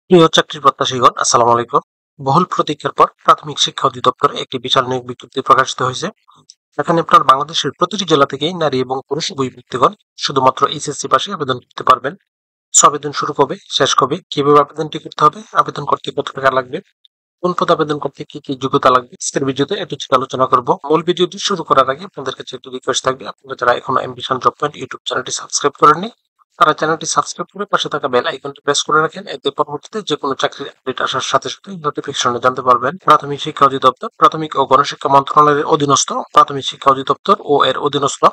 প্রিয় চাকরির প্রত্যাশীগণ, আসসালামু আলাইকুম। বহুল প্রতীক্ষার পর প্রাথমিক শিক্ষা অধিদপ্তরে একটি বিশাল নিয়োগ বিজ্ঞপ্তি প্রকাশিত হয়েছে। এখানে আপনার বাংলাদেশের প্রতিটি জেলা থেকেই নারী এবং পুরুষ উভয় ব্যক্তিগণ শুধুমাত্র এইচএসসি পাশে আবেদন করতে পারবেন। আবেদন শুরু কবে, শেষ কবে, কিভাবে আবেদনটি করতে হবে, আবেদন করতে কত টাকা লাগবে, কোন পদে আবেদন করতে কি কি যোগ্যতা লাগবে, আজকের ভিডিওতে একটু আলোচনা করব। মূল ভিডিওটি শুরু করার আগে আপনাদের কাছে একটি রিকোয়েস্ট থাকবে, আপনারা যারা এখনো অ্যাম্বিশন জব পয়েন্ট ইউটিউব চ্যানেলটি সাবস্ক্রাইব করেননি তারা চ্যানেলটি সাবস্ক্রাইব করে পাশে থাকা বেল আইকনটি প্রেস করে রাখেন। এতে পরবর্তীতে যে কোনো চাকরির আপডেট আসার সাথে সাথে নোটিফিকেশনে জানতে পারবেন। প্রাথমিক শিক্ষা অধিদপ্তর প্রাথমিক ও গণশিক্ষা মন্ত্রণালয়ের অধীনস্থ প্রাথমিক শিক্ষা অধিদপ্তর ও এর অধীনস্থ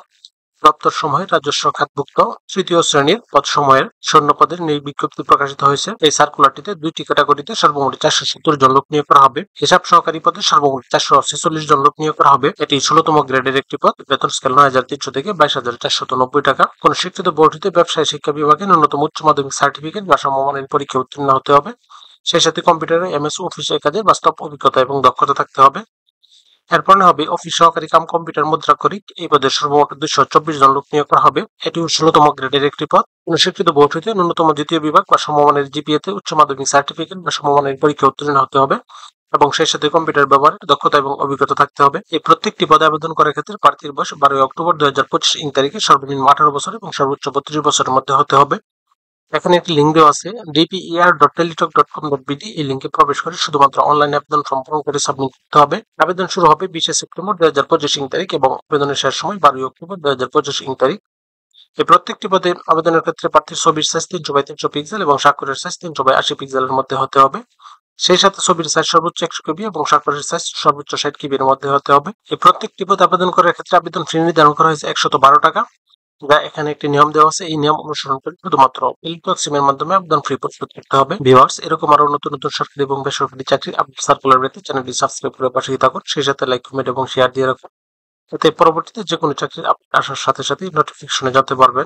দপ্তর সমূহে রাজস্ব খাতভুক্ত তৃতীয় শ্রেণীর পদসমূহের শূন্য পদের নিয়োগ বিজ্ঞপ্তি প্রকাশিত হয়েছে। এই সার্কুলারটিতে দুইটি ক্যাটাগরিতে সর্বমোট 470 জন লোক নিয়োগ করা হবে। হিসাব সহকারী পদে সর্বমোট 446 জন লোক নিয়োগ করা হবে। এটি 16তম গ্রেডের একটি পদ। বেতন স্কেল 9,300 থেকে 22,490 টাকা। কোন শিক্ষিত বোর্ড হতে ব্যবসায় শিক্ষা বিভাগে ন্যূনতম উচ্চ মাধ্যমিক সার্টিফিকেট বা সমমানের পরীক্ষা উত্তীর্ণ হতে হবে। সেই সাথে কম্পিউটারে এমএস অফিস কাজে বাস্তব অভিজ্ঞতা এবং দক্ষতা থাকতে হবে। এরপর হবে অফিস সহকারী কাম কম্পিউটার মুদ্রাক্ষরিক। এই পদে সর্বমোট 224 জন লোক নিয়োগ করা হবে। এটি 16তম গ্রেডের একটি পদ। কোন শিক্ষিত বোর্ড হইতে ন্যূনতম দ্বিতীয় বিভাগ বা সমমানের জিপিএতে উচ্চ মাধ্যমিক সার্টিফিকেট বা সমমানের পরীক্ষা উত্তীর্ণ হতে হবে এবং সেই সাথে কম্পিউটার ব্যবহারের দক্ষতা এবং অভিজ্ঞতা থাকতে হবে। এই প্রত্যেকটি পদে আবেদন করার ক্ষেত্রে প্রার্থীর বয়স 12 অক্টোবর 2025 ইং তারিখে সর্বনিম্ন 18 বছর এবং সর্বোচ্চ 32 বছরের মধ্যে হতে হবে। এখানে একটি লিঙ্ক দেওয়া আছে dper.teletalk.com.bd। এই লিঙ্কে প্রবেশ করে শুধুমাত্র অনলাইনে আবেদন ফর্ম পূরণ করে সাবমিট করতে হবে। আবেদন শুরু হবে 20 সেপ্টেম্বর 2025 ইং তারিখ এবং আবেদনের শেষ সময় 12 অক্টোবর 2025 ইং তারিখ। এই প্রত্যেকটি পদে আবেদনের ক্ষেত্রে প্রার্থীর ছবির সাইজ 300x300 পিক্সেল এবং স্বাক্ষরের সাইজ 300x80 পিক্সেলের মধ্যে হতে হবে। সেই সাথে ছবির সাইজ সর্বোচ্চ 100 কেবি এবং স্বাক্ষরের সাইজ সর্বোচ্চ 60 কেবির মধ্যে হতে হবে। এই প্রত্যেকটি পদে আবেদন করার ক্ষেত্রে আবেদন ফি নির্ধারণ করা হয়েছে 112 টাকা। যা এখানে একটি নিয়ম দেওয়া আছে, এই নিয়ম অনুসরণ করে শুধুমাত্র ইলেকট্রনিক সিমের মাধ্যমে আবেদন ফি পরিশোধ করতে হবে। ভিউয়ার্স, এরকম আরো নতুন নতুন সরকারি এবং বেসরকারি চাকরির আপডেট সার্কুলার পেতে চ্যানেলটি সাবস্ক্রাইব করে পাশেই থাকুন। সেই সাথে লাইক, কমেন্ট এবং শেয়ার দিয়ে রাখুন, এতে পরবর্তীতে যে কোনো চাকরির আপডেট আসার সাথে সাথে নোটিফিকেশনে জানতে পারবেন।